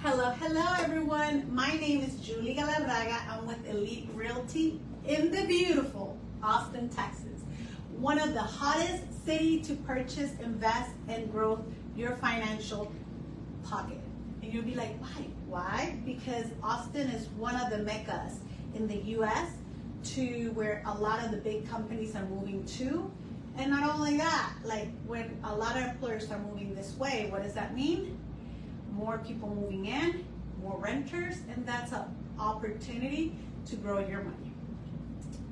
Hello everyone. My name is Julie Galabraga. I'm with Elite Realty in the beautiful Austin, Texas. One of the hottest city to purchase, invest, and grow your financial pocket. And you'll be like, why? Why? Because Austin is one of the meccas in the US to where a lot of the big companies are moving to. And not only that, like when a lot of employers are moving this way, what does that mean? More people moving in, more renters, and that's an opportunity to grow your money.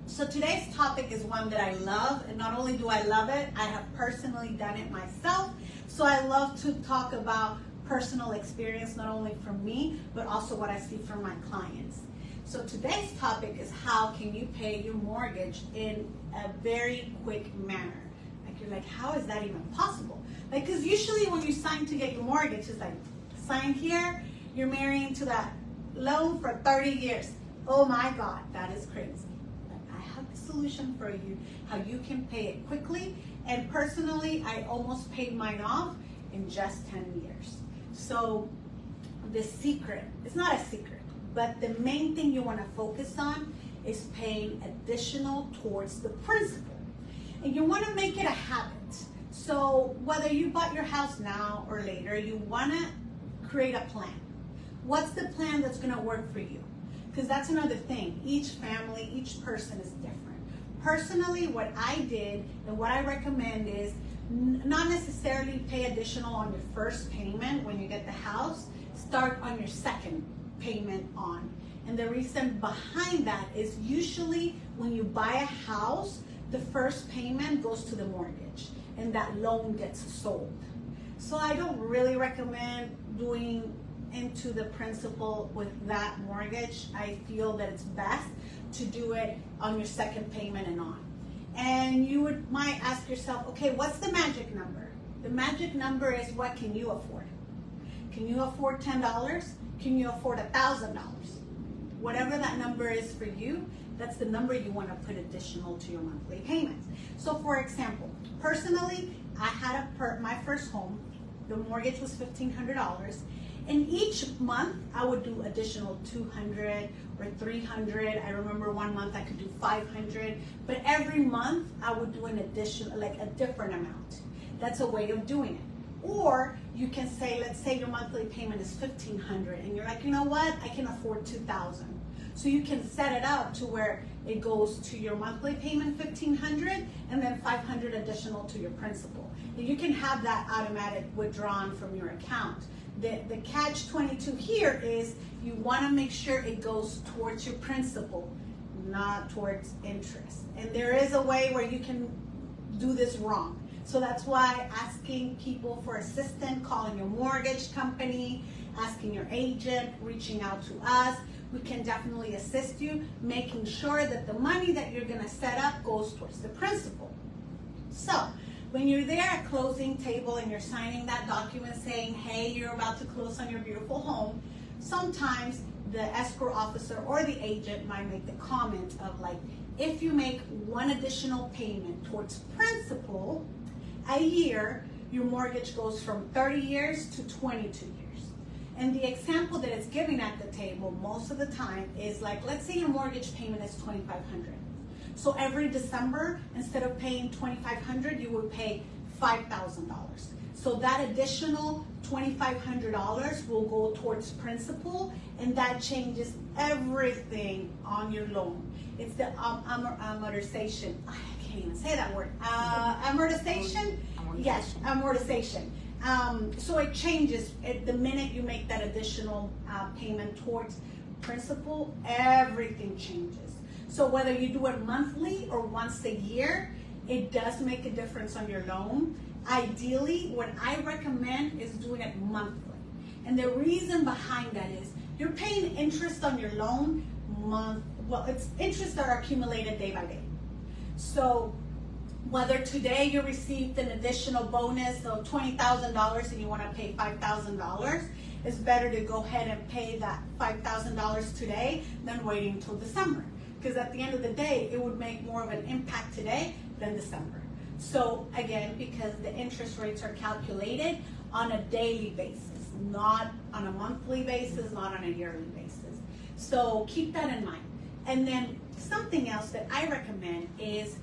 So today's topic is one that I love, and not only do I love it, I have personally done it myself. So I love to talk about personal experience, not only from me, but also what I see from my clients. So today's topic is how can you pay your mortgage in a very quick manner. Like you're like, how is that even possible? Like, because usually when you sign to get your mortgage, it's like, sign here, you're marrying to that loan for 30 years. Oh my God, that is crazy. But I have the solution for you, how you can pay it quickly. And personally, I almost paid mine off in just 10 years. So the secret, it's not a secret, but the main thing you want to focus on is paying additional towards the principal. And you want to make it a habit. So whether you bought your house now or later, you want to create a plan. What's the plan that's going to work for you? Because that's another thing. Each family, each person is different. Personally, what I did and what I recommend is not necessarily pay additional on your first payment when you get the house. Start on your second payment on. And the reason behind that is usually when you buy a house, the first payment goes to the mortgage and that loan gets sold. So I don't really recommend doing into the principal with that mortgage. I feel that it's best to do it on your second payment and on. And you might ask yourself, okay, what's the magic number? The magic number is what can you afford? Can you afford $10? Can you afford $1,000? Whatever that number is for you, that's the number you want to put additional to your monthly payments. So for example, personally, I had my first home. The mortgage was $1,500, and each month I would do additional $200 or $300. I remember one month I could do $500, but every month I would do an additional, like a different amount. That's a way of doing it. Or you can say, let's say your monthly payment is $1,500, and you're like, you know what? I can afford $2,000. So you can set it up to where it goes to your monthly payment $1,500 and then $500 additional to your principal. And you can have that automatic withdrawn from your account. The catch-22 here is you want to make sure it goes towards your principal, not towards interest. And there is a way where you can do this wrong. So that's why asking people for assistance, calling your mortgage company, asking your agent, reaching out to us, we can definitely assist you, making sure that the money that you're going to set up goes towards the principal. So when you're there at closing table and you're signing that document saying, hey, you're about to close on your beautiful home, sometimes the escrow officer or the agent might make the comment of like, if you make one additional payment towards principal a year, your mortgage goes from 30 years to 22 years. And the example that it's giving at the table most of the time is like, let's say your mortgage payment is $2,500. So every December, instead of paying $2,500, you would pay $5,000. So that additional $2,500 will go towards principal, and that changes everything on your loan. It's the amortization. I can't even say that word. Amortization? Yes, amortization. So it changes the minute you make that additional payment towards principal, everything changes. So whether you do it monthly or once a year, it does make a difference on your loan. Ideally, what I recommend is doing it monthly. And the reason behind that is you're paying interest on your loan it's interests that are accumulated day by day. So whether today you received an additional bonus of $20,000 and you want to pay $5,000, it's better to go ahead and pay that $5,000 today than waiting until December. Because at the end of the day, it would make more of an impact today than December. So again, because the interest rates are calculated on a daily basis. not on a monthly basis, not on a yearly basis. So keep that in mind. And then something else that I recommend is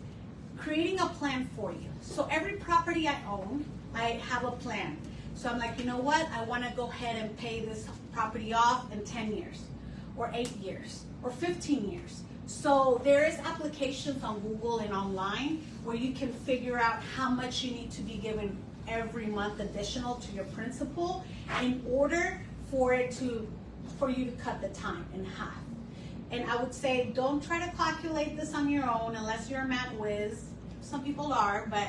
creating a plan for you. So every property I own, I have a plan. So I'm like, you know what? I want to go ahead and pay this property off in 10 years or 8 years or 15 years. So there is applications on Google and online where you can figure out how much you need to be given every month additional to your principal in order for you to cut the time in half. And I would say don't try to calculate this on your own unless you're a math whiz. Some people are, but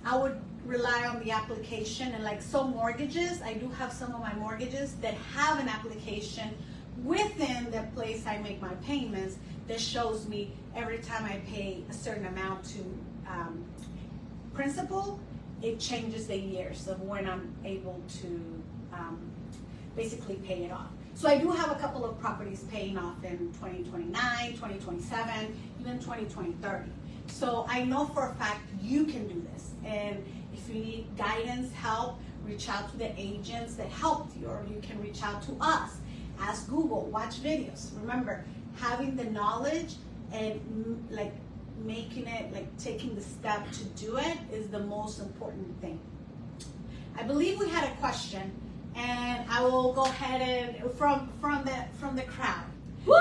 I would rely on the application. And like some mortgages, I do have some of my mortgages that have an application within the place I make my payments that shows me every time I pay a certain amount to principal, it changes the years of when I'm able to basically pay it off. So I do have a couple of properties paying off in 2029, 2027, even 2030. So I know for a fact you can do this. And if you need guidance, help, reach out to the agents that helped you, or you can reach out to us. Ask Google, watch videos. Remember, having the knowledge and like making it, like taking the step to do it is the most important thing. I believe we had a question, and I will go ahead and from the crowd. Woo!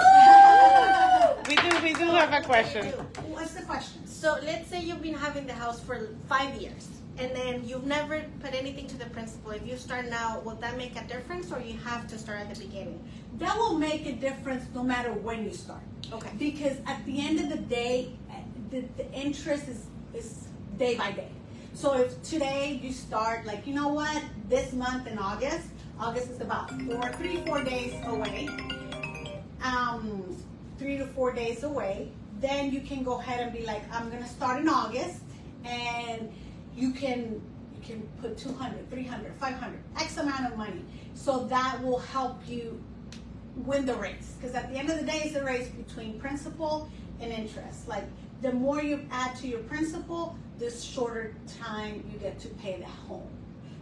we do have a question. What's the question? So let's say you've been having the house for 5 years, and then you've never put anything to the principal. If you start now, will that make a difference, or you have to start at the beginning? That will make a difference no matter when you start. Okay. Because at the end of the day, the interest is day by day. So if today you start, like, you know what, this month in August is about 3-4 days away, 3 to 4 days away, then you can go ahead and be like, I'm gonna start in August, and you can put 200, 300, 500, X amount of money. So that will help you win the race. Because at the end of the day, it's a race between principal and interest. Like, the more you add to your principal, the shorter time you get to pay the home.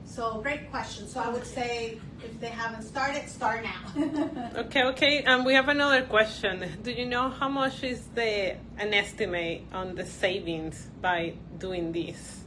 So great question. So I would say if they haven't started, start now. Okay. We have another question. Do you know how much is an estimate on the savings by doing this?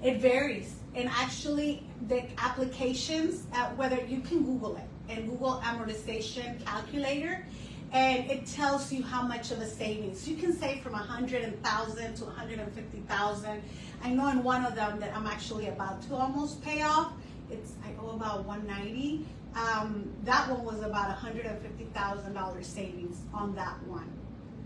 It varies. And actually, the applications, whether you can Google it, and Google amortization calculator, and it tells you how much of a savings. You can save from $100,000 to $150,000. I know in one of them that I'm actually about to almost pay off. I owe about $190. That one was about $150,000 savings on that one.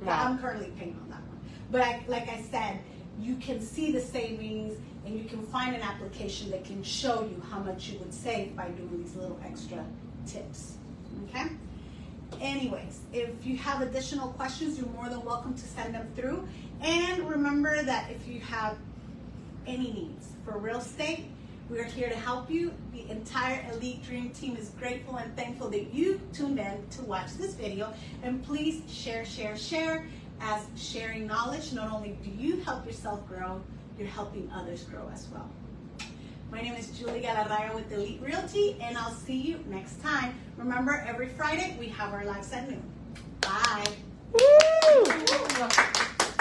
Wow. I'm currently paying on that one. But like I said, you can see the savings, and you can find an application that can show you how much you would save by doing these little extra tips. Okay? Anyways, if you have additional questions, you're more than welcome to send them through. And remember that if you have any needs for real estate, we are here to help you. The entire Elite Dream team is grateful and thankful that you tuned in to watch this video. And please share, as sharing knowledge. Not only do you help yourself grow, you're helping others grow as well. My name is Julie Galarraga with Elite Realty, and I'll see you next time. Remember, every Friday we have our lives at noon. Bye. Woo!